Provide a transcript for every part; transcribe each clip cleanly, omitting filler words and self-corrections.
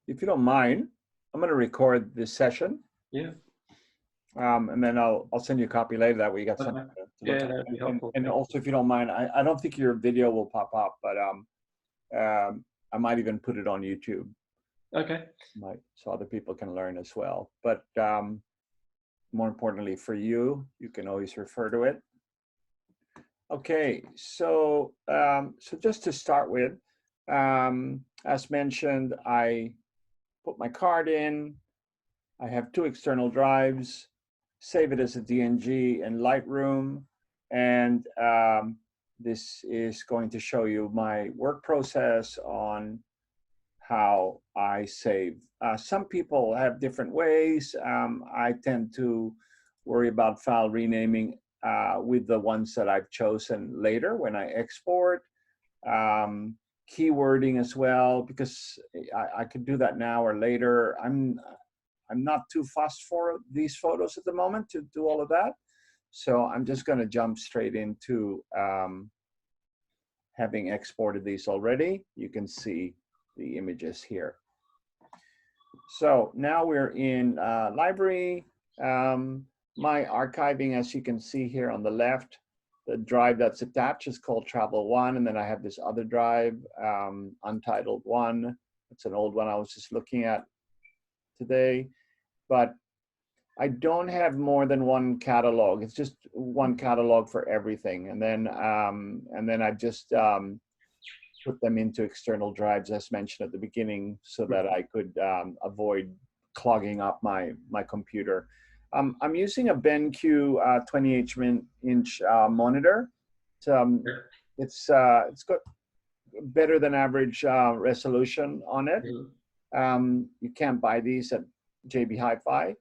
if you don't mind, I'm going to record this session, Yeah. and then I'll send you a copy later. That way you got Okay. something to Yeah, look at. that'd be helpful. And also, if you don't mind, I don't think your video will pop up, but I might even put it on YouTube, Okay. so other people can learn as well. But more importantly for you, you can always refer to it. Okay, so just to start with, as mentioned, I put my card in. I have 2 external drives, save it as a DNG in Lightroom, and this is going to show you my work process on how I save. Some people have different ways. I tend to worry about file renaming with the ones that I've chosen later when I export. Keywording as well, because I could do that now or later. I'm not too fussed for these photos at the moment to do all of that. So I'm just going to jump straight into having exported these already. You can see the images here. So now we're in library. My archiving, as you can see here on the left, the drive that's attached is called Travel 1. And then I have this other drive, Untitled 1. It's an old one I was just looking at today. But I don't have more than one catalog. It's just one catalog for everything. And then I just put them into external drives, as mentioned at the beginning, so that I could avoid clogging up my computer. I'm using a BenQ 28-inch monitor. It's got better than average resolution on it. You can't buy these at JB Hi-Fi.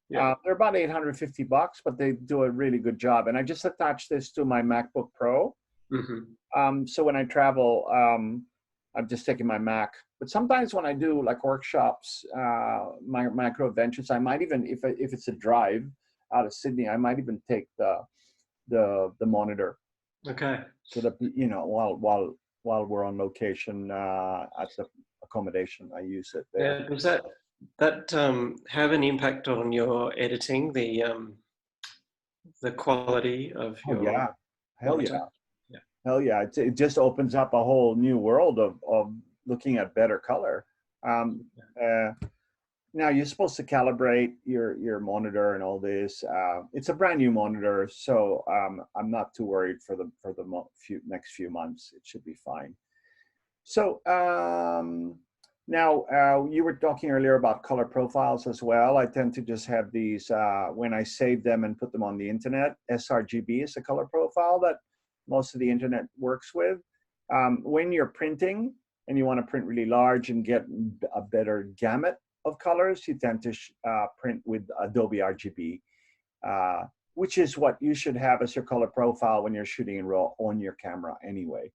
They're about $850, but they do a really good job. And I just attached this to my MacBook Pro. So when I travel, I'm just taking my Mac. But sometimes when I do like workshops, my micro adventures, I might even, if it's a drive out of Sydney, I might even take the monitor. Okay. So that, you know, while we're on location at the accommodation, I use it there. Yeah. Does that have an impact on your editing, the quality of your? Oh yeah, hell monitor? yeah. Hell yeah! It just opens up a whole new world of looking at better color. Now you're supposed to calibrate your monitor and all this. It's a brand new monitor, so I'm not too worried for the next few months. It should be fine. So now you were talking earlier about color profiles as well. I tend to just have these when I save them and put them on the internet. sRGB is a color profile that most of the internet works with. When you're printing and you want to print really large and get a better gamut of colors, you tend to print with Adobe RGB, which is what you should have as your color profile when you're shooting in RAW on your camera anyway.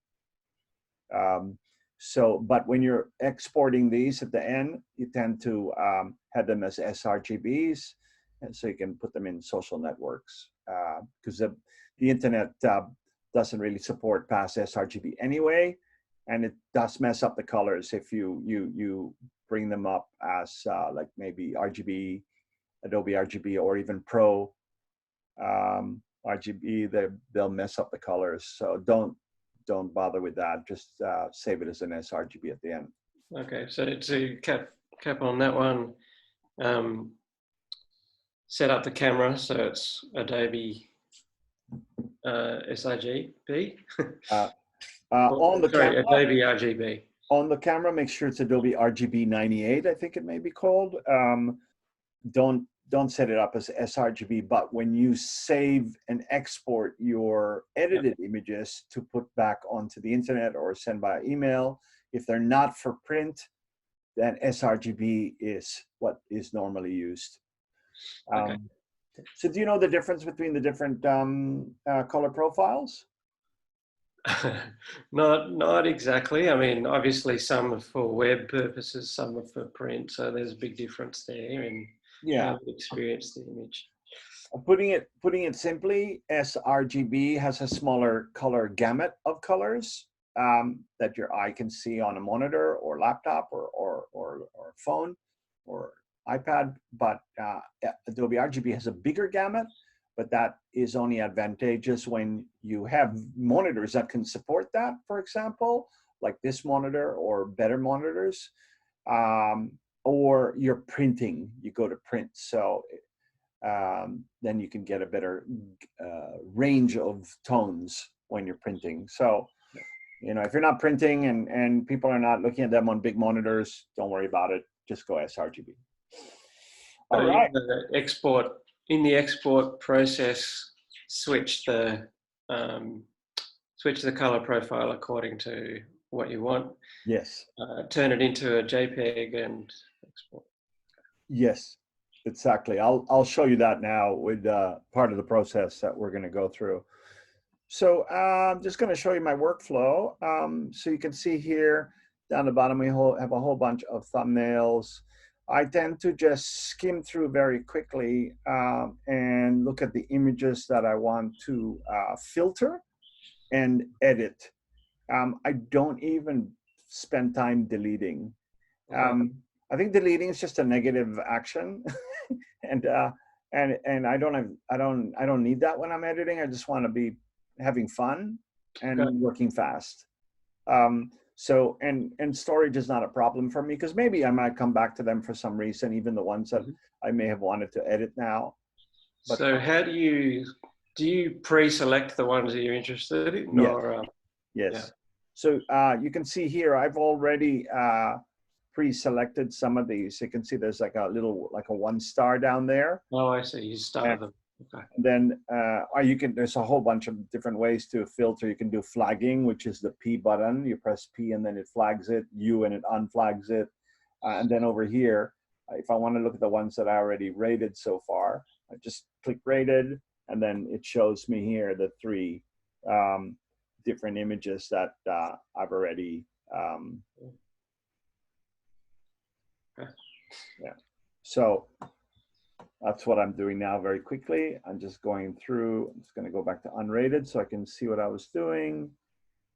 But when you're exporting these at the end, you tend to have them as sRGBs, and so you can put them in social networks, because the internet doesn't really support past sRGB anyway, and it does mess up the colors if you bring them up as like maybe RGB, Adobe RGB, or even Pro RGB. They'll mess up the colors. So don't bother with that. Just save it as an sRGB at the end. Okay, so to cap on that one, set up the camera so it's Adobe sRGB. Adobe RGB. On the camera, make sure it's Adobe RGB 98, I think it may be called. Don't set it up as sRGB, but when you save and export your edited images to put back onto the internet or send by email, if they're not for print, then sRGB is what is normally used. Okay. So do you know the difference between the different color profiles? Not exactly. I mean, obviously some are for web purposes, some are for print. So there's a big difference there in how you experience the image. Putting it simply, sRGB has a smaller color gamut of colors that your eye can see on a monitor or laptop or or phone or iPad, but Adobe RGB has a bigger gamut, but that is only advantageous when you have monitors that can support that, for example, like this monitor or better monitors, or you're printing, you go to print. So then you can get a better range of tones when you're printing. So, you know, if you're not printing and people are not looking at them on big monitors, don't worry about it. Just go sRGB. All right. In the export process, switch the color profile according to what you want. Yes. Turn it into a JPEG and export. Yes, exactly. I'll show you that now with part of the process that we're going to go through. So I'm just going to show you my workflow. So you can see here down the bottom, we have a whole bunch of thumbnails. I tend to just skim through very quickly and look at the images that I want to filter and edit. I don't even spend time deleting. I think deleting is just a negative action, and I don't need that when I'm editing. I just want to be having fun and working fast. So and storage is not a problem for me because maybe I might come back to them for some reason, even the ones that I may have wanted to edit now. But so how do you pre-select the ones that you're interested in? Yes. Or, yes. Yeah. So you can see here, I've already pre-selected some of these. You can see there's like a little, like a 1-star down there. Oh, I see. You start them. Okay. And then there's a whole bunch of different ways to filter. You can do flagging, which is the P button. You press P and then it flags it, U and it unflags it. And then over here, if I want to look at the ones that I already rated so far, I just click rated, and then it shows me here the 3 different images that I've already, yeah. So that's what I'm doing now very quickly. I'm just going through, I'm just going to go back to unrated so I can see what I was doing.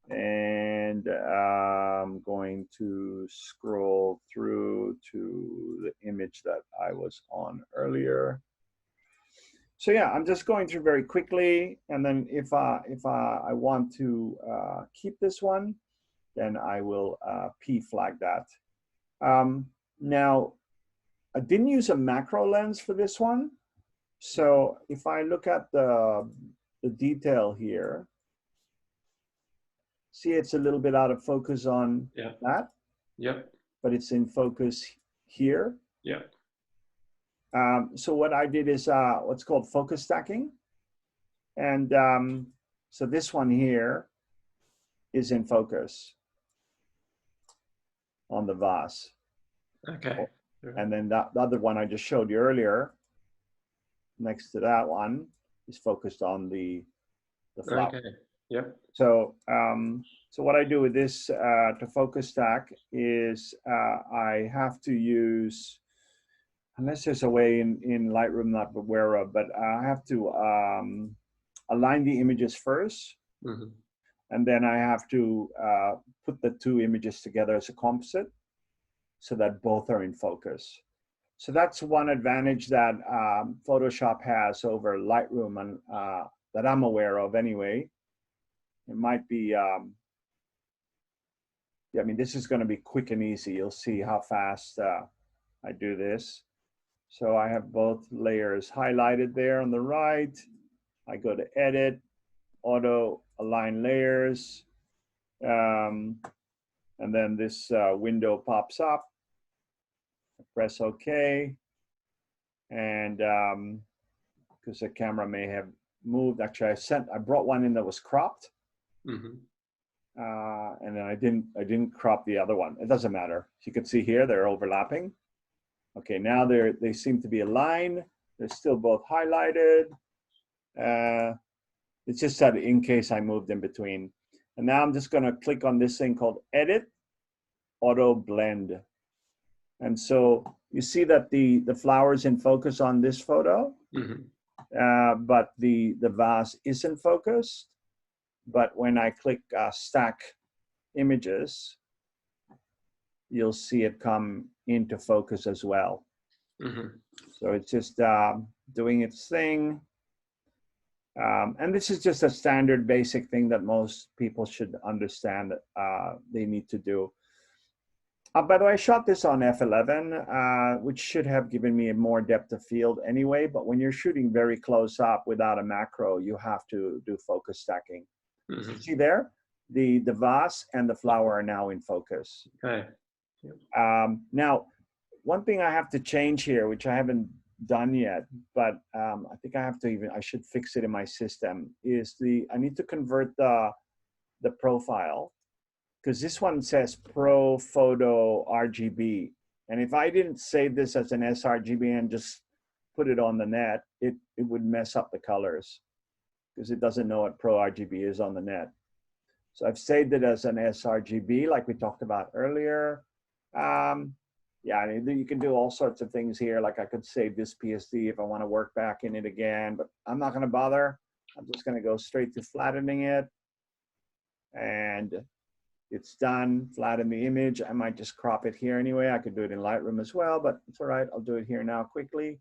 And I'm going to scroll through to the image that I was on earlier. So yeah, I'm just going through very quickly. And then if I want to keep this one, then I will P flag that. Now, I didn't use a macro lens for this one. So if I look at the detail here, see it's a little bit out of focus on that. Yep. But it's in focus here. Yeah. So what I did is what's called focus stacking. And so this one here is in focus on the vase. Okay. And then the other one I just showed you earlier, next to that one, is focused on the flower. Okay. Yep. So so what I do with this to focus stack is I have to use, unless there's a way in Lightroom not aware of, but I have to align the images first, and then I have to put the 2 images together as a composite, so that both are in focus. So that's one advantage that Photoshop has over Lightroom, and that I'm aware of anyway. It might be, yeah, I mean, this is going to be quick and easy. You'll see how fast I do this. So I have both layers highlighted there on the right. I go to Edit, Auto Align Layers, and then this window pops up. I press OK, and because the camera may have moved, actually I brought one in that was cropped, and then I didn't crop the other one. It doesn't matter. As you can see here, they're overlapping. Okay, now they seem to be aligned. They're still both highlighted. It's just that in case I moved in between. And now I'm just going to click on this thing called Edit, Auto Blend. And so you see that the flower's in focus on this photo, but the vase isn't focused. But when I click Stack Images, you'll see it come into focus as well. Mm-hmm. So it's just doing its thing. And this is just a standard basic thing that most people should understand that they need to do. By the way, I shot this on f11, which should have given me a more depth of field anyway, but when you're shooting very close up without a macro, you have to do focus stacking. Mm-hmm. See there? The vase and the flower are now in focus. Okay. Yep. Now, one thing I have to change here, which I haven't done yet, but I think I should fix it in my system, is I need to convert the profile, because this one says Pro Photo RGB. And if I didn't save this as an sRGB and just put it on the net, it would mess up the colors because it doesn't know what Pro RGB is on the net. So I've saved it as an sRGB like we talked about earlier. Yeah, you can do all sorts of things here. Like I could save this PSD if I want to work back in it again, but I'm not going to bother. I'm just going to go straight to flattening it. And it's done. Flatten the image. I might just crop it here anyway. I could do it in Lightroom as well, but it's all right. I'll do it here now quickly.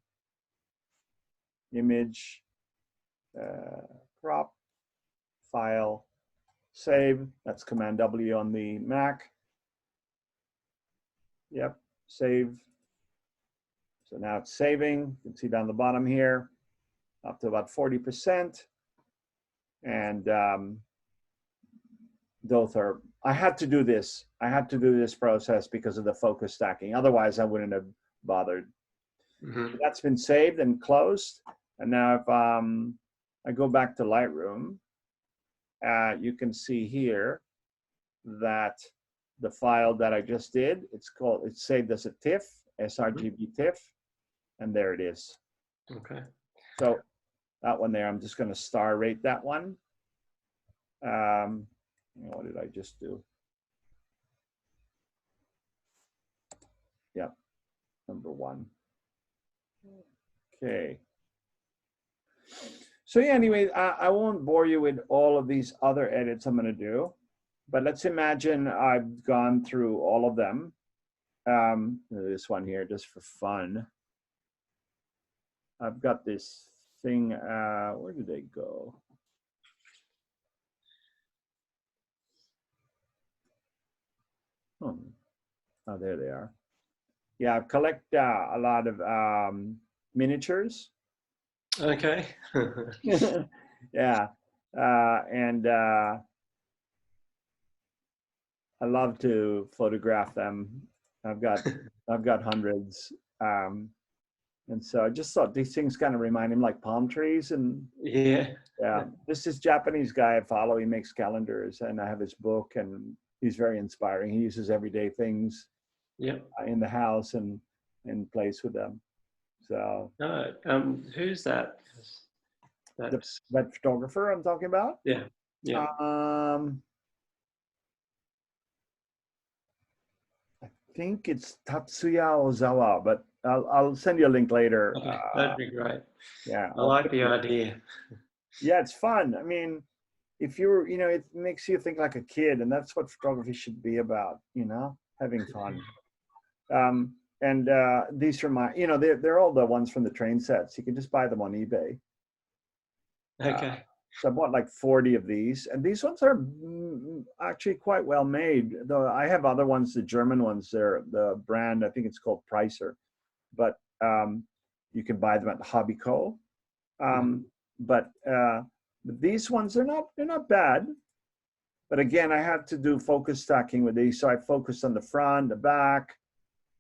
Image, crop, file, save. That's Command W on the Mac. Yep, save. So now it's saving. You can see down the bottom here, up to about 40%. And those are, I had to do this. I had to do this process because of the focus stacking. Otherwise, I wouldn't have bothered. Mm-hmm. That's been saved and closed. And now if I go back to Lightroom, you can see here that the file that I just did, it's saved as a TIFF, sRGB TIFF, and there it is. Okay. So that one there, I'm just going to star rate that one. What did I just do? Yep, number 1. Okay. So yeah, anyway, I won't bore you with all of these other edits I'm going to do, but let's imagine I've gone through all of them. This one here, just for fun. I've got this thing, where did they go? Oh, there they are. Yeah, I collect a lot of miniatures. Okay. Yeah, and I love to photograph them. I've got hundreds, and so I just thought these things kind of remind him like palm trees. And Yeah. yeah, this is Japanese guy I follow. He makes calendars, and I have his book, and he's very inspiring. He uses everyday things, Yep. In the house and plays with them. So who's that? That's that photographer I'm talking about. yeah. Yeah. I think it's Tatsuya Ozawa, but I'll send you a link later. Okay, that'd be great. Yeah, I like the idea. Yeah, it's fun. I mean, if you're, it makes you think like a kid, and that's what photography should be about. Having fun. And these are my, they're all the ones from the train sets. You can just buy them on eBay. Okay. So I bought like 40 of these, and these ones are actually quite well made. Though I have other ones, the German ones. They're the brand, I think it's called Pricer, but you can buy them at Hobbyco. But these ones they're not bad. But again, I had to do focus stacking with these, so I focused on the front, the back,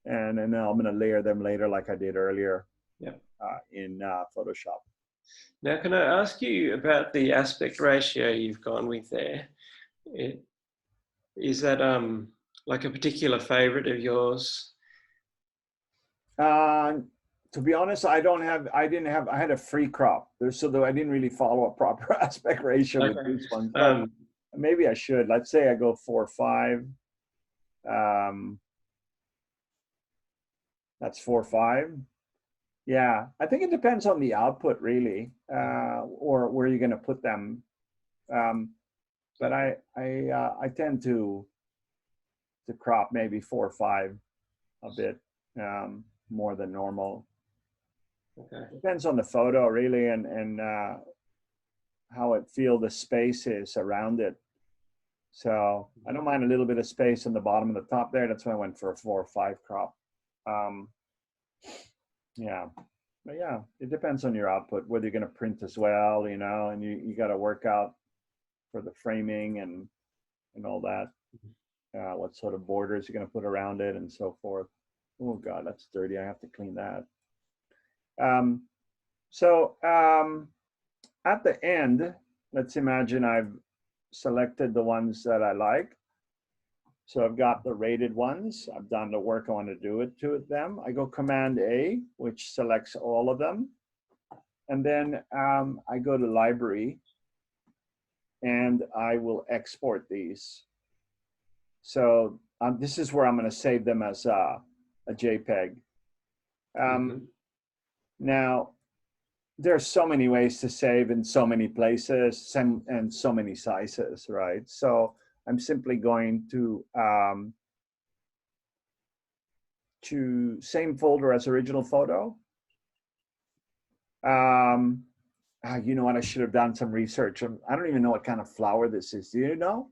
and then I'm going to layer them later, like I did earlier. Yeah. In Photoshop. Now, can I ask you about the aspect ratio you've gone with there? Is that like a particular favorite of yours? To be honest, I had a free crop. So I didn't really follow a proper aspect ratio with these ones. Maybe I should. Let's say I go 4:5. That's 4:5. Yeah, I think it depends on the output, really, or where you're going to put them. But I tend to crop maybe 4:5 a bit. more than normal. Okay. Depends on the photo really, and how it feel the space is around it. So I don't mind a little bit of space on the bottom and the top there. That's why I went for a 4 or 5 crop. Yeah, but yeah, it depends on your output, whether you're going to print as well, you know, and you got to work out for the framing and all that. What sort of borders you're going to put around it and so forth. Oh God, that's dirty. I have to clean that. So at the end, let's imagine I've selected the ones that I like. So I've got the rated ones. I've done the work I want to do it to them. I go Command A, which selects all of them. And then I go to Library, and I will export these. So this is where I'm going to save them as a JPEG. Now, there's so many ways to save in so many places and so many sizes, right? So I'm simply going to same folder as original photo. You know what? I should have done some research. I don't even know what kind of flower this is. Do you know?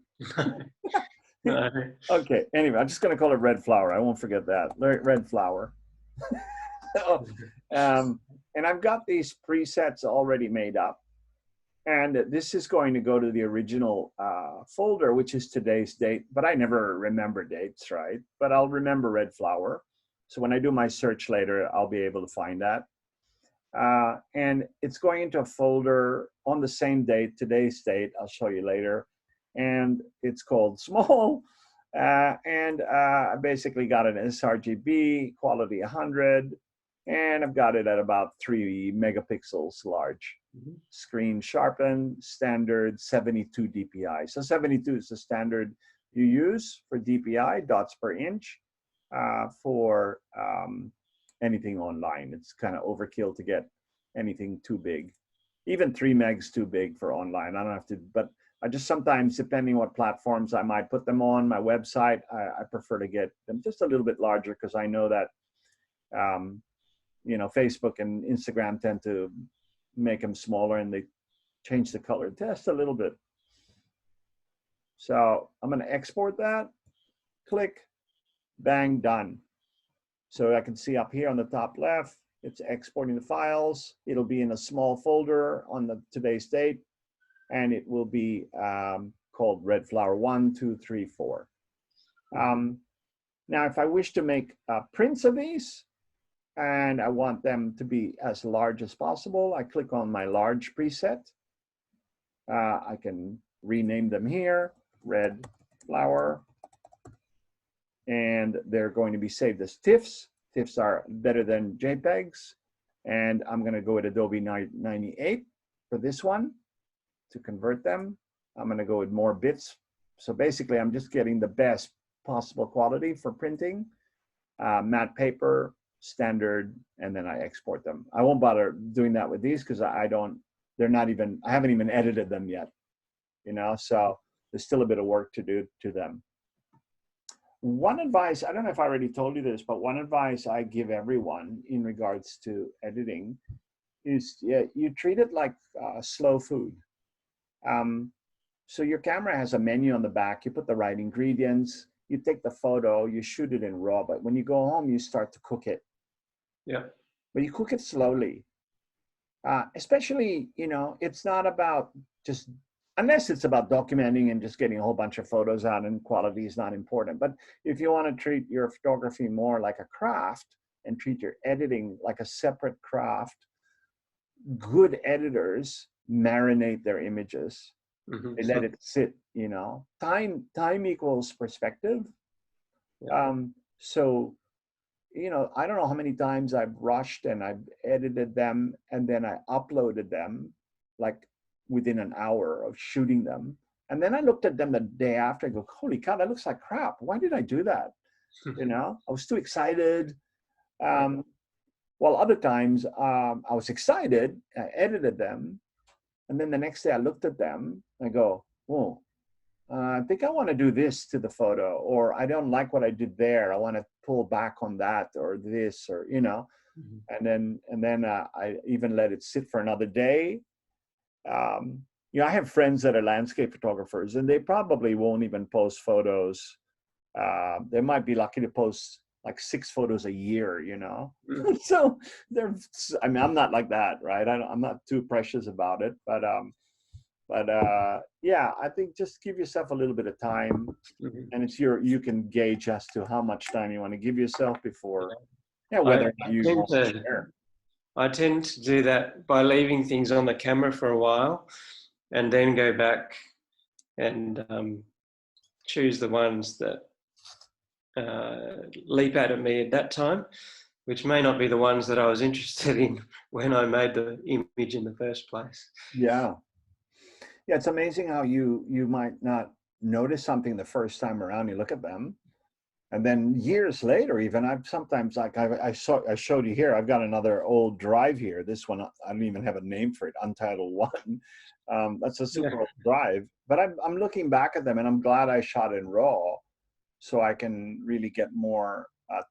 No. Okay. Anyway, I'm just going to call it red flower. I won't forget that. Red flower. And I've got these presets already made up. And this is going to go to the original folder, which is today's date. But I never remember dates, right? But I'll remember red flower. So when I do my search later, I'll be able to find that. And it's going into a folder on the same date, today's date. I'll show you later. And it's called small. I basically got an sRGB, quality 100. And I've got it at about 3 megapixels large. Screen sharpened, standard 72 DPI. So 72 is the standard you use for DPI, dots per inch, for anything online. It's kind of overkill to get anything too big. Even 3 megs too big for online. I don't have to, but I just sometimes, depending what platforms I might put them on, my website, I prefer to get them just a little bit larger because I know that you know, Facebook and Instagram tend to make them smaller and they change the color just a little bit. So I'm going to export that, click, bang, done. So I can see up here on the top left, it's exporting the files. It'll be in a small folder on the today's date, and it will be called Red Flower 1, 2, 3, 4. Now, if I wish to make prints of these, and I want them to be as large as possible, I click on my large preset. I can rename them here, Red Flower, and they're going to be saved as TIFFs. TIFFs are better than JPEGs, and I'm going to go with Adobe 98 for this one to convert them. I'm going to go with more bits. So basically, I'm just getting the best possible quality for printing, matte paper, standard, and then I export them. I won't bother doing that with these because I haven't even edited them yet, you know, so there's still a bit of work to do to them. One advice, I don't know if I already told you this, but one advice I give everyone in regards to editing is you treat it like slow food. So your camera has a menu on the back, you put the right ingredients, you take the photo, you shoot it in RAW, but when you go home, you start to cook it. Yeah. But you cook it slowly. Especially, you know, it's not about just, unless it's about documenting and just getting a whole bunch of photos out and quality is not important. But if you want to treat your photography more like a craft and treat your editing like a separate craft, good editors marinate their images. They let it sit, you know. Time equals perspective. So, you know, I don't know how many times I've rushed and I've edited them and then I uploaded them like within an hour of shooting them. And then I looked at them the day after and go, holy cow, that looks like crap. Why did I do that? You know, I was too excited. While other times I was excited, I edited them. And then the next day I looked at them, I go, oh, I think I want to do this to the photo, or I don't like what I did there. I want to pull back on that or this, or, you know, and then I even let it sit for another day. You know, I have friends that are landscape photographers, and they probably won't even post photos. They might be lucky to post like 6 photos a year, you know. So they're, I mean, I'm not like that, right? I'm not too precious about it, but yeah, I think just give yourself a little bit of time, and it's you can gauge as to how much time you want to give yourself before, yeah, whether or not you tend want to to, share. I tend to do that by leaving things on the camera for a while, and then go back and choose the ones that leap out at me at that time, which may not be the ones that I was interested in when I made the image in the first place. Yeah. Yeah, it's amazing how you might not notice something the first time around. You look at them, and then years later, even I've sometimes, like I showed you here. I've got another old drive here. This one I don't even have a name for it. Untitled one. That's a super old drive. But I'm looking back at them, and I'm glad I shot in RAW, so I can really get more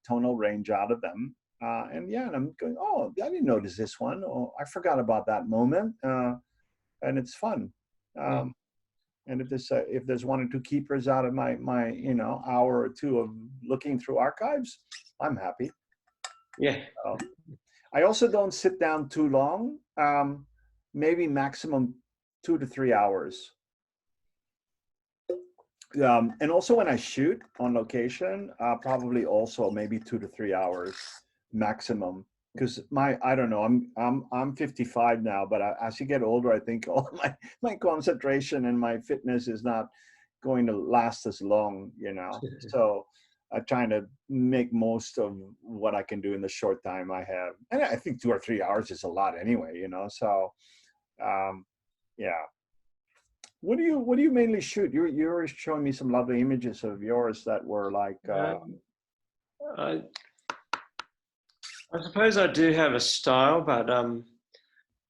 tonal range out of them. And yeah, and I'm going, oh, I didn't notice this one. Oh, I forgot about that moment, and it's fun. And if there's 1 or 2 keepers out of my you know, hour or 2 of looking through archives, I'm happy. Yeah. I also don't sit down too long. Maybe maximum 2 to 3 hours. And also when I shoot on location, probably also maybe 2 to 3 hours maximum. Because I don't know, I'm 55 now, but as you get older, I think all my concentration and my fitness is not going to last as long, you know. So I'm trying to make most of what I can do in the short time I have, and I think 2 or 3 hours is a lot anyway, you know. So yeah. What do you mainly shoot? You're showing me some lovely images of yours that were like. I suppose I do have a style, but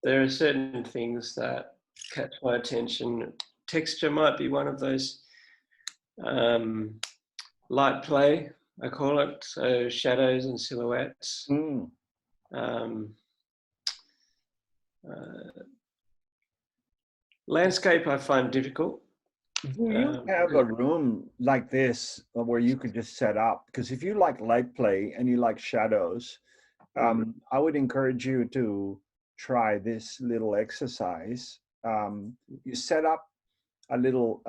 there are certain things that catch my attention. Texture might be one of those. Light play, I call it, so shadows and silhouettes. Um, landscape I find difficult. Do you have a room like this where you could just set up? Because if you like light play and you like shadows, I would encourage you to try this little exercise. You set up a little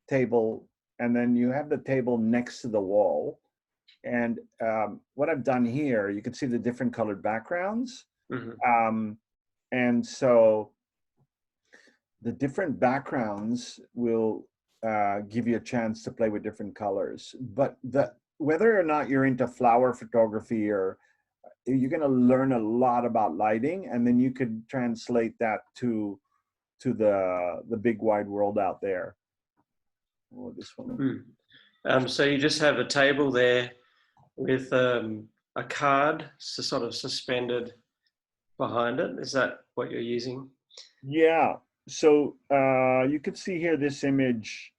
table, and then you have the table next to the wall. And what I've done here, you can see the different colored backgrounds. And so the different backgrounds will give you a chance to play with different colors. But whether or not you're into flower photography, or you're going to learn a lot about lighting, and then you could translate that to the big wide world out there. Oh, this one. So you just have a table there with a card sort of suspended behind it. Is that what you're using? Yeah. So you could see here, this image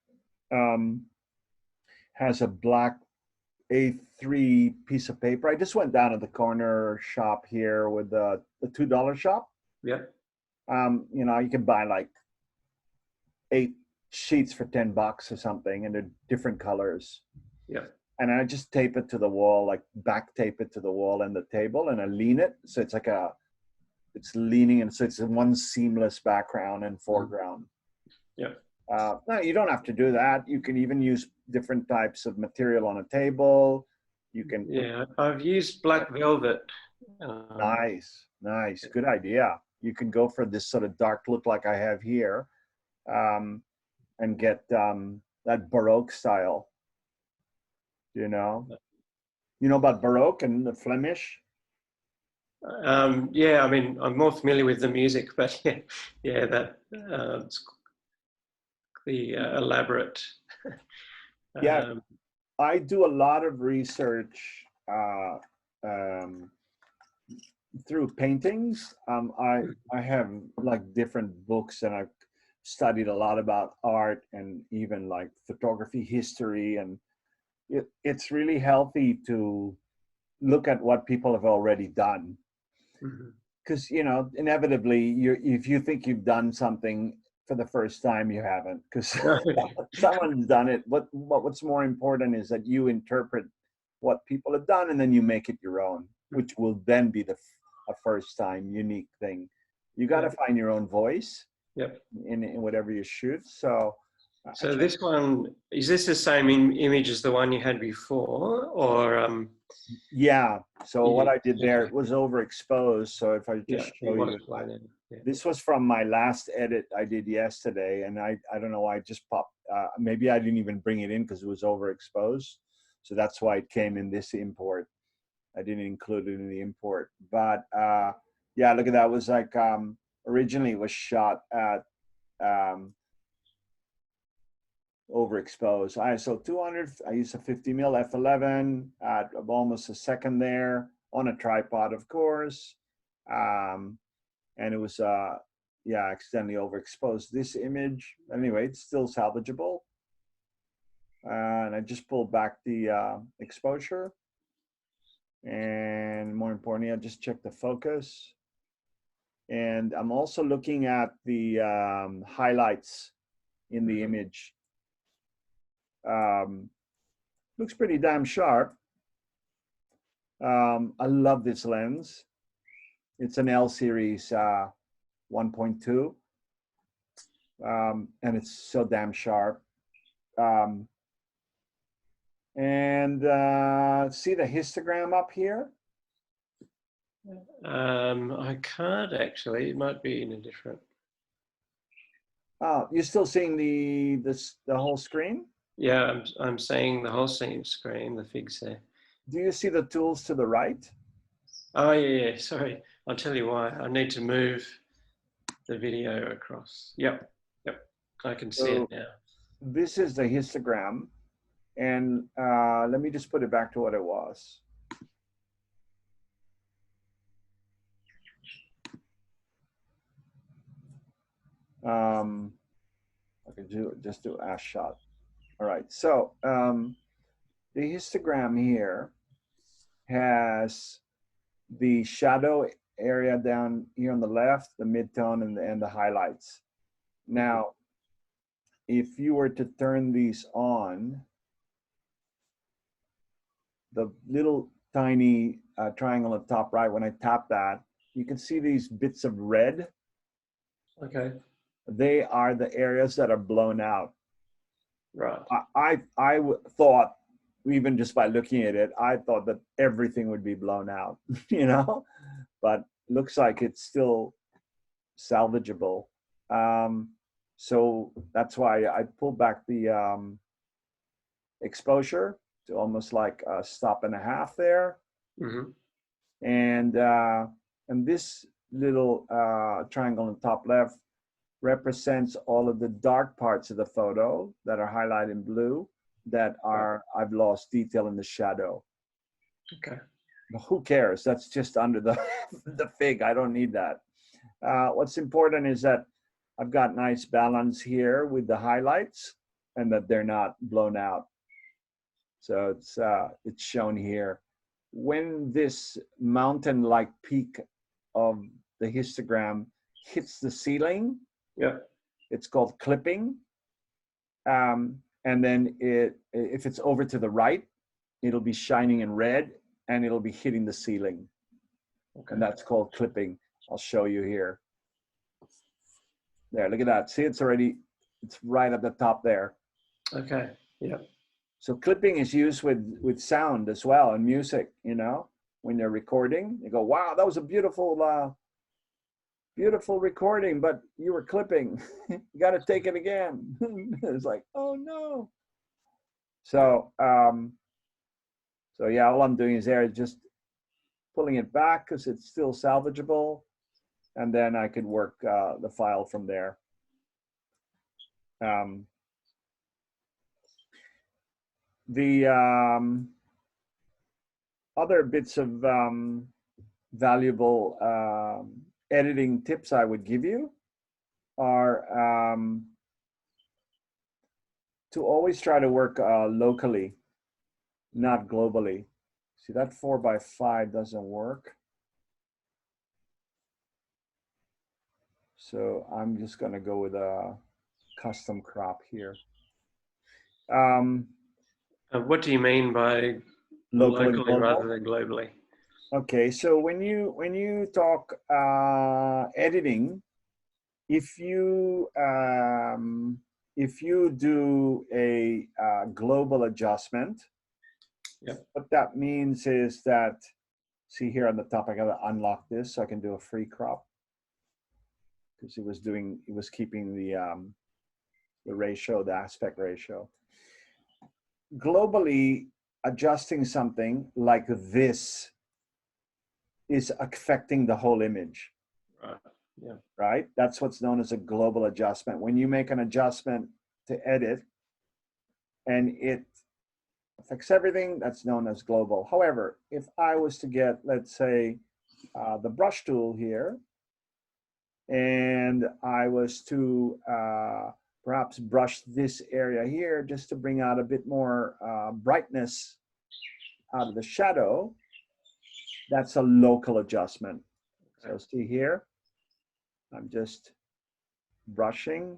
has a black A3 piece of paper. I just went down to the corner shop here with the $2 shop. Yeah. You know, you can buy like 8 sheets for $10 or something, and they're different colors. Yeah. And I just tape it to the wall, like back tape it to the wall and the table, and I lean it. So it's like it's leaning, and so it's in one seamless background and foreground. Yeah. No, you don't have to do that. You can even use different types of material on a table. You can. Yeah, I've used black velvet. Nice. Good idea. You can go for this sort of dark look like I have here, and get that Baroque style. You know about Baroque and the Flemish? Yeah, I mean, I'm more familiar with the music, but yeah, that it's the elaborate. Yeah, I do a lot of research through paintings. I have like different books, and studied a lot about art and even like photography history, and it's really healthy to look at what people have already done. Mhm. Because inevitably, if you think you've done something for the first time, you haven't, because No. someone's done it. What's more important is that you interpret what people have done, and then you make it your own, which will then be a first time unique thing. You got to Yeah. find your own voice Yep. in whatever you shoot. So I So try. this one, is this the same image as the one you had before, or Yeah. So what I did there, okay, it was overexposed. So if I yeah, just it show was you, blown in. Yeah. this was from my last edit I did yesterday, and I don't know why it just popped. Maybe I didn't even bring it in because it was overexposed. So that's why it came in this import. I didn't include it in the import. But yeah, look at that. It was like originally it was shot at overexposed. ISO 200. I used a 50 mil f11 at almost a second there on a tripod, of course. And it was yeah, accidentally overexposed this image. Anyway, it's still salvageable. And I just pulled back the exposure, and more importantly, I just checked the focus. And I'm also looking at the highlights in the image. Looks pretty damn sharp. I love this lens. It's an L series 1.2, and it's so damn sharp. And see the histogram up here? I can't actually. It might be in a different. Oh, you're still seeing the whole screen? Yeah, I'm seeing the whole screen, the figs there. Do you see the tools to the right? Oh yeah. Sorry, I'll tell you why. I need to move the video across. Yep. I can see it So now. this is the histogram, and let me just put it back to what it was. I could just do a shot. All right, so the histogram here has the shadow area down here on the left, the midtone, and the highlights. Now, if you were to turn these on, the little tiny triangle at the top right, when I tap that, you can see these bits of red. Okay. They are the areas that are blown out. Right. I thought, even just by looking at it, I thought that everything would be blown out, but looks like it's still salvageable. So that's why I pulled back the exposure to almost like a stop and a half there. Mm-hmm. And this little triangle on the top left represents all of the dark parts of the photo that are highlighted in blue that are I've lost detail in the shadow. Okay. But who cares? That's just under the the fig. I don't need that. What's important is that I've got nice balance here with the highlights and that they're not blown out. So it's shown here. When this mountain-like peak of the histogram hits the ceiling, Yeah. it's called clipping. And then if it's over to the right, it'll be shining in red and it'll be hitting the ceiling. Okay. And that's called clipping. I'll show you here. There, look at that. See, it's right at the top there. Okay. Yeah. So clipping is used with sound as well and music, when you're recording. You go, wow, that was a beautiful beautiful recording, but you were clipping. You got to take it again. It's like, oh no. So so yeah, all I'm doing is there just pulling it back because it's still salvageable, and then I could work the file from there. The other bits of valuable editing tips I would give you are to always try to work locally, not globally. See, that 4x5 doesn't work. So I'm just going to go with a custom crop here. What do you mean by Locally locally rather global. than globally? Okay, so when you talk editing, if you do a global adjustment, Yep. what that means is that, see here on the top, I got to unlock this so I can do a free crop, because it was keeping the ratio, the aspect ratio. Globally, adjusting something like this is affecting the whole image. Right. Yeah. Right? That's what's known as a global adjustment. When you make an adjustment to edit and it affects everything, that's known as global. However, if I was to get, let's say, the brush tool here, and I was to perhaps brush this area here just to bring out a bit more brightness out of the shadow, that's a local adjustment. So see here, I'm just brushing.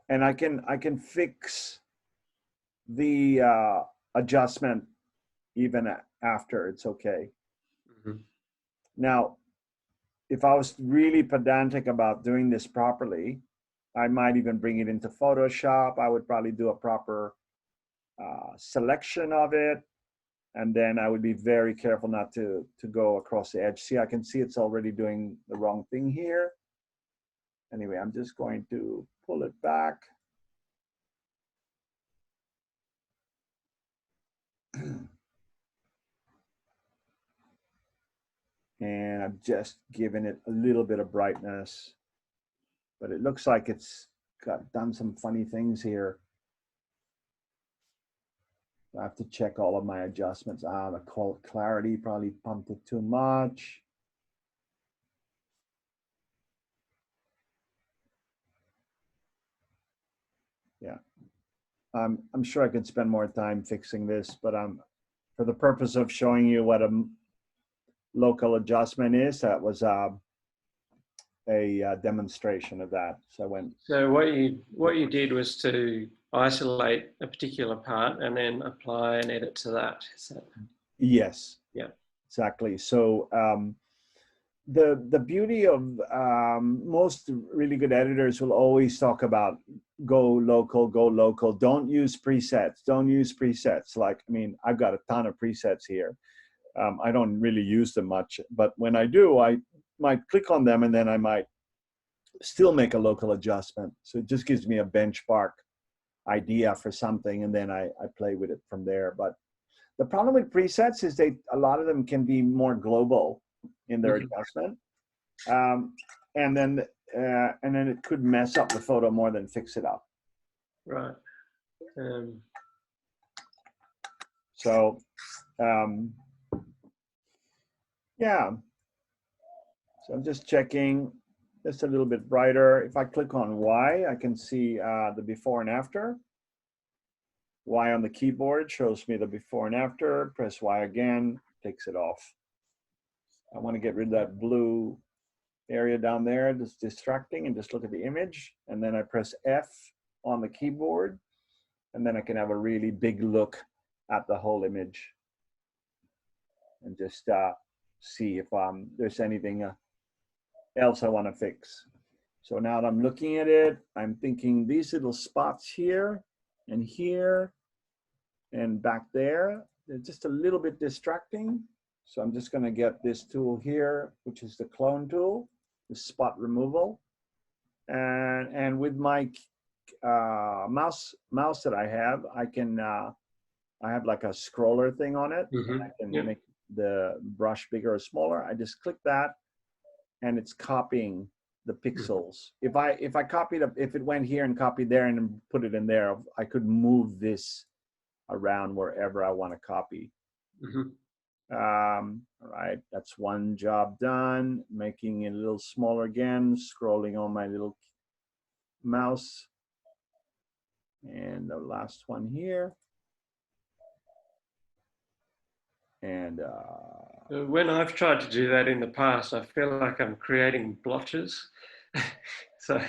And I can fix the adjustment even after. It's okay. Mm-hmm. Now, if I was really pedantic about doing this properly, I might even bring it into Photoshop. I would probably do a proper selection of it, and then I would be very careful not to go across the edge. See, I can see it's already doing the wrong thing here. Anyway, I'm just going to pull it back. And I'm just giving it a little bit of brightness, but it looks like it's done some funny things here. I have to check all of my adjustments. The clarity probably pumped it too much. Yeah, I'm sure I could spend more time fixing this, but for the purpose of showing you what a local adjustment is, that was a demonstration of that. So I went. So what you did was to isolate a particular part and then apply an edit to that. Is that... Yes. Yeah. Exactly. So the beauty of most really good editors will always talk about go local, go local. Don't use presets. Don't use presets. Like, I mean, I've got a ton of presets here. I don't really use them much, but when I do, I might click on them and then I might still make a local adjustment. So it just gives me a benchmark idea for something, and then I play with it from there. But the problem with presets is a lot of them can be more global in their adjustment, and then it could mess up the photo more than fix it up. Right. So yeah. So I'm just checking, just a little bit brighter. If I click on Y, I can see the before and after. Y on the keyboard shows me the before and after. Press Y again, takes it off. I want to get rid of that blue area down there that's distracting and just look at the image. And then I press F on the keyboard, and then I can have a really big look at the whole image and just see if there's anything else I want to fix. So now that I'm looking at it, I'm thinking these little spots here and back there, they're just a little bit distracting. So I'm just going to get this tool here, which is the clone tool, the spot removal. And with my mouse that I have, I have like a scroller thing on it. Mm-hmm. I can make the brush bigger or smaller. I just click that, and it's copying the pixels. Mm-hmm. If I copied if it went here and copied there and put it in there, I could move this around wherever I want to copy. Mhm. All right, that's one job done. Making it a little smaller again, scrolling on my little mouse. And the last one here. And when I've tried to do that in the past, I feel like I'm creating blotches. so,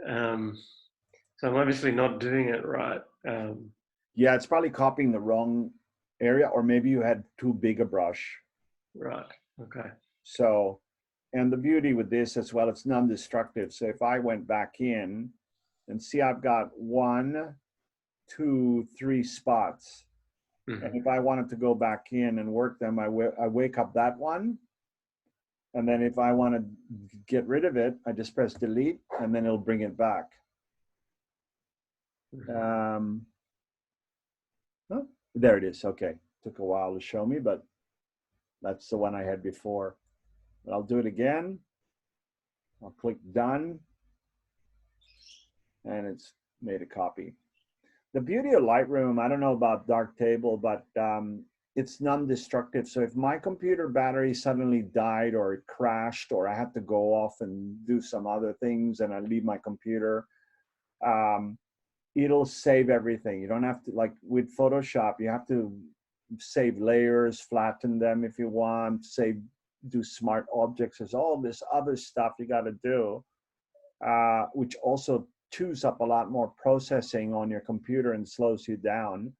so I'm obviously not doing it right. yeah, it's probably copying the wrong area, or maybe you had too big a brush. Right. Okay. So, and the beauty with this as well, it's non-destructive. So if I went back in and see, I've got 1, 2, 3 spots. Mm-hmm. And if I wanted to go back in and work them, I wake up that one. And then if I want to get rid of it, I just press delete and then it'll bring it back. Mm-hmm. Oh, there it is. Okay. Took a while to show me, but that's the one I had before. But I'll do it again. I'll click done. And it's made a copy. The beauty of Lightroom, I don't know about Darktable, but it's non-destructive. So if my computer battery suddenly died or it crashed or I had to go off and do some other things and I leave my computer, it'll save everything. You don't have to, like with Photoshop, you have to save layers, flatten them if you want, do smart objects. There's all this other stuff you got to do, which also chews up a lot more processing on your computer and slows you down.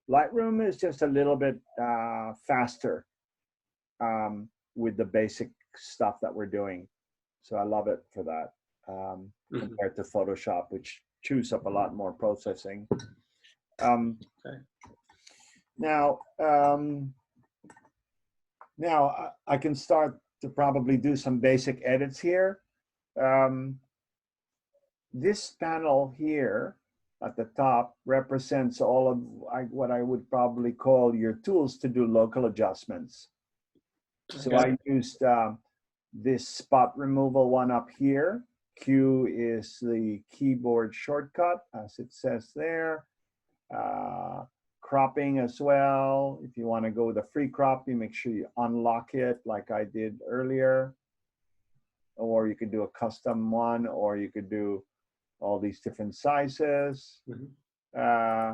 Lightroom is just a little bit faster with the basic stuff that we're doing. So I love it for that compared to Photoshop, which chews up a lot more processing. Okay. Now I can start to probably do some basic edits here. This panel here at the top represents all of what I would probably call your tools to do local adjustments. So Okay. I used this spot removal one up here. Q is the keyboard shortcut, as it says there. Cropping as well. If you want to go with a free crop, you make sure you unlock it like I did earlier. Or you could do a custom one, or you could do all these different sizes. Mm-hmm.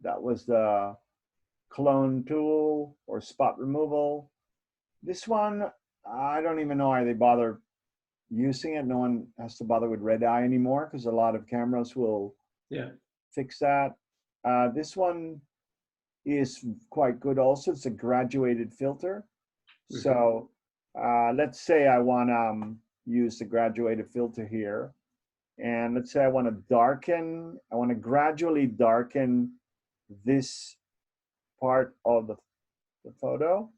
That was the clone tool or spot removal. This one, I don't even know why they bother using it. No one has to bother with red eye anymore because a lot of cameras will fix that. This one is quite good also. It's a graduated filter. Mm-hmm. So let's say I want to use the graduated filter here. And let's say I want to gradually darken this part of the photo.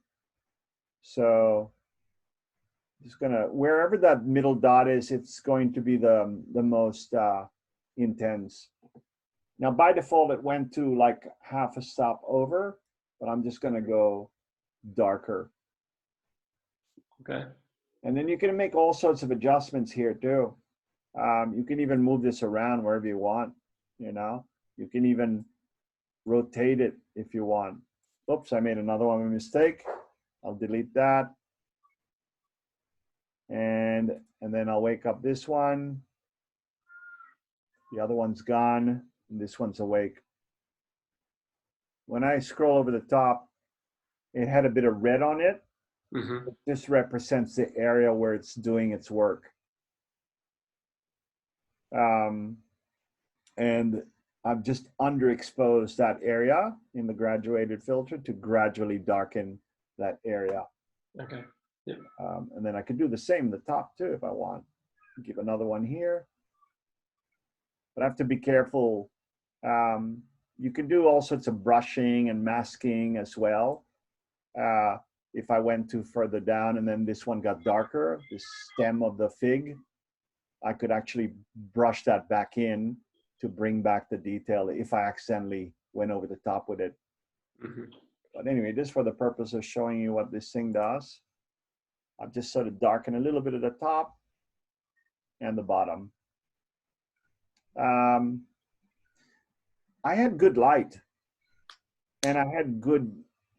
So just gonna, wherever that middle dot is, it's going to be the most intense. Now by default, it went to like half a stop over, but I'm just gonna go darker. Okay. And then you can make all sorts of adjustments here too. You can even move this around wherever you want, you know. You can even rotate it if you want. Oops, I made another one mistake. I'll delete that. And then I'll wake up this one. The other one's gone, and this one's awake. When I scroll over the top, it had a bit of red on it. Mm-hmm. This represents the area where it's doing its work. And I've just underexposed that area in the graduated filter to gradually darken that area. Okay. Yep. And then I could do the same in the top too if I want. Give another one here. But I have to be careful. You can do all sorts of brushing and masking as well. If I went too further down and then this one got darker, this stem of the fig, I could actually brush that back in to bring back the detail if I accidentally went over the top with it. Mm-hmm. But anyway, just for the purpose of showing you what this thing does, I've just sort of darkened a little bit at the top and the bottom. I had good light. and I had good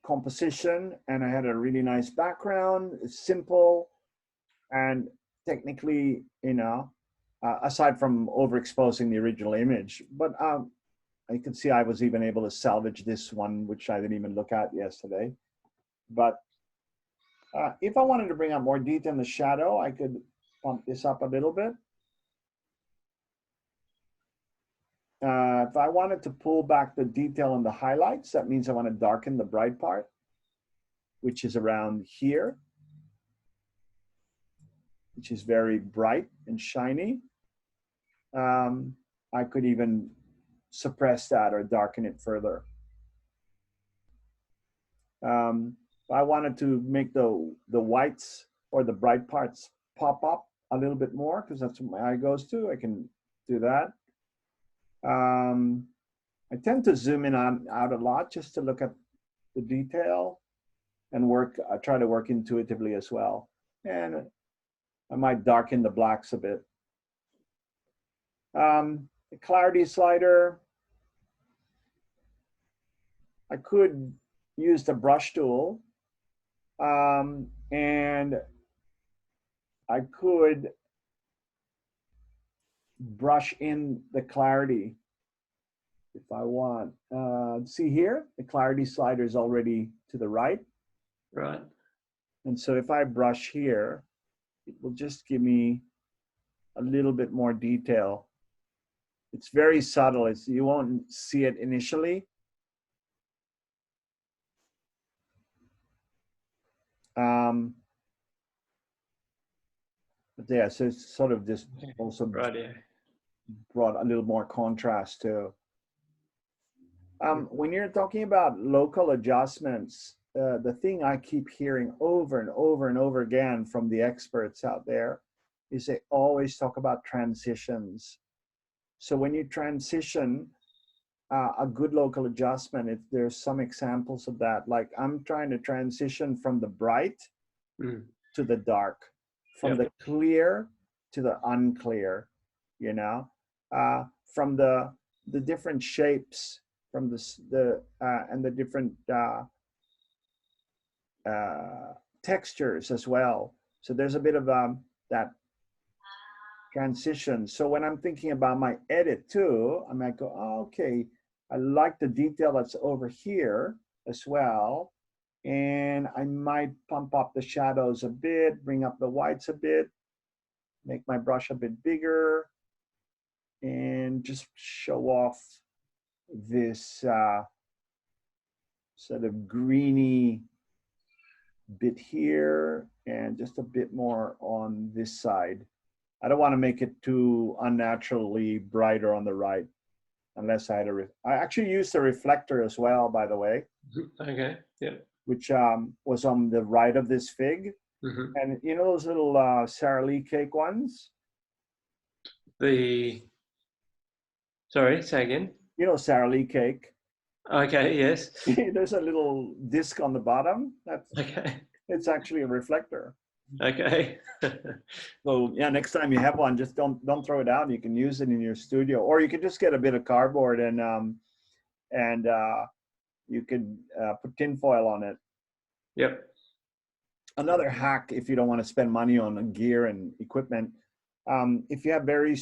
composition, and I had a really nice background. It's simple, and technically, aside from overexposing the original image, but I can see I was even able to salvage this one, which I didn't even look at yesterday. But if I wanted to bring out more detail in the shadow, I could bump this up a little bit. If I wanted to pull back the detail in the highlights, that means I want to darken the bright part, which is around here, which is very bright and shiny. I could even suppress that or darken it further. I wanted to make the whites or the bright parts pop up a little bit more, because that's what my eye goes to. I can do that. I tend to zoom in out a lot just to look at the detail and try to work intuitively as well. And I might darken the blacks a bit. The clarity slider, I could use the brush tool, and I could brush in the clarity if I want. See here, the clarity slider is already to the right. Right. And so if I brush here, it will just give me a little bit more detail. It's very subtle. You won't see it initially. But yeah, so it's sort of just also brought a little more contrast too. When you're talking about local adjustments, the thing I keep hearing over and over and over again from the experts out there is they always talk about transitions. So when you transition, a good local adjustment, there's some examples of that. Like I'm trying to transition from the bright to the dark, from the clear to the unclear, from the different shapes, from and the different textures as well. So there's a bit of that transition. So when I'm thinking about my edit too, I might go, oh, okay, I like the detail that's over here as well. And I might pump up the shadows a bit, bring up the whites a bit, make my brush a bit bigger, and just show off this sort of greeny bit here and just a bit more on this side. I don't want to make it too unnaturally brighter on the right, unless I had I actually used a reflector as well, by the way. Okay, yeah. Which was on the right of this fig. And you know those little Sara Lee cake ones? Sorry, say again. You know Sara Lee cake? Okay, yes. There's a little disc on the bottom. It's actually a reflector. Okay. So yeah, next time you have one, just don't throw it out. You can use it in your studio, or you can just get a bit of cardboard and you can put tinfoil on it. Yep. Another hack, if you don't want to spend money on gear and equipment, if you have very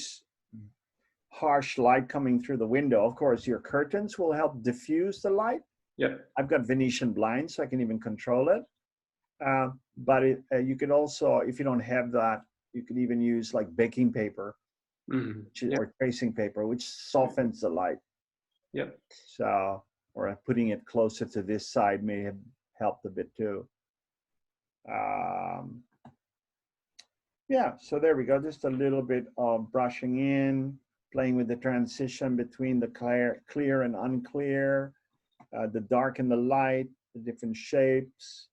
harsh light coming through the window, of course, your curtains will help diffuse the light. Yep. I've got Venetian blinds, so I can even control it. But you could also, if you don't have that, you could even use like baking paper or tracing paper, which softens the light. Yep. So, or putting it closer to this side may have helped a bit too. Yeah, so there we go. Just a little bit of brushing in, playing with the transition between the clear and unclear, the dark and the light, the different shapes.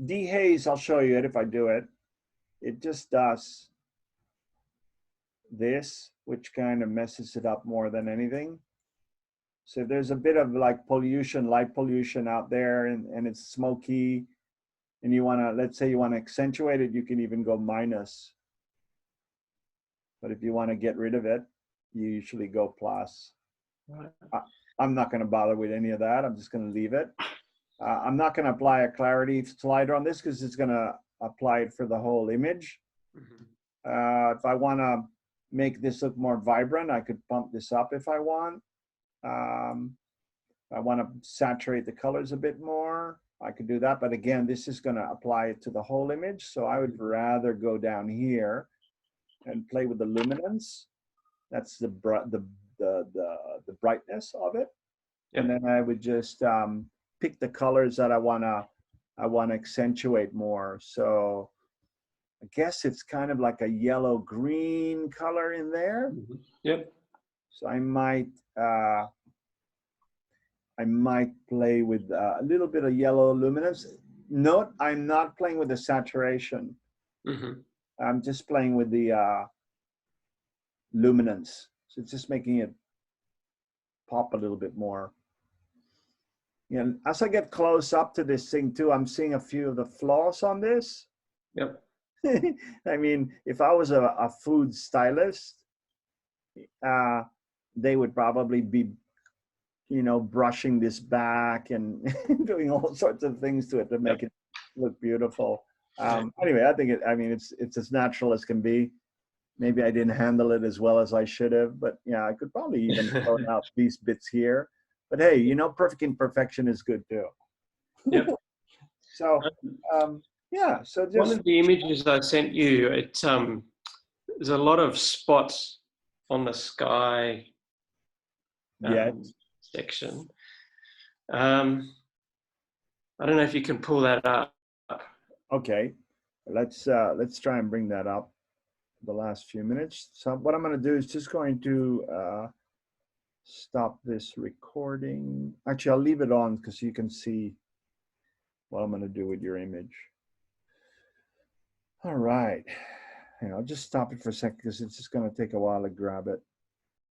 Dehaze, I'll show you it if I do it. It just does this, which kind of messes it up more than anything. So there's a bit of like pollution, light pollution out there, and it's smoky, and you want to, let's say you want to accentuate it, you can even go minus. But if you want to get rid of it, you usually go plus. Right. I'm not going to bother with any of that. I'm just going to leave it. I'm not going to apply a clarity slider on this because it's going to apply it for the whole image. If I want to make this look more vibrant, I could pump this up if I want. I want to saturate the colors a bit more. I could do that, but again, this is going to apply it to the whole image. So I would rather go down here and play with the luminance. That's the brightness of it. Yep. And then I would just pick the colors that I wanna accentuate more. So I guess it's kind of like a yellow green color in there. Yep. So I might play with a little bit of yellow luminance. Note, I'm not playing with the saturation. I'm just playing with the luminance. So it's just making it pop a little bit more. You know, as I get close up to this thing too, I'm seeing a few of the flaws on this. Yep. I mean, if I was a food stylist, they would probably be, you know, brushing this back and doing all sorts of things to it to make it look beautiful. Anyway, I think it's as natural as can be. Maybe I didn't handle it as well as I should have, but yeah, I could probably even tone out these bits here. But hey, you know, perfect imperfection is good too. Yep. So, yeah. So just one of the images I sent you, it's there's a lot of spots on the sky section. I don't know if you can pull that up. Okay, let's try and bring that up the last few minutes. So what I'm going to do is just going to stop this recording. Actually, I'll leave it on because you can see what I'm going to do with your image. All right. I'll just stop it for a second because it's just going to take a while to grab it.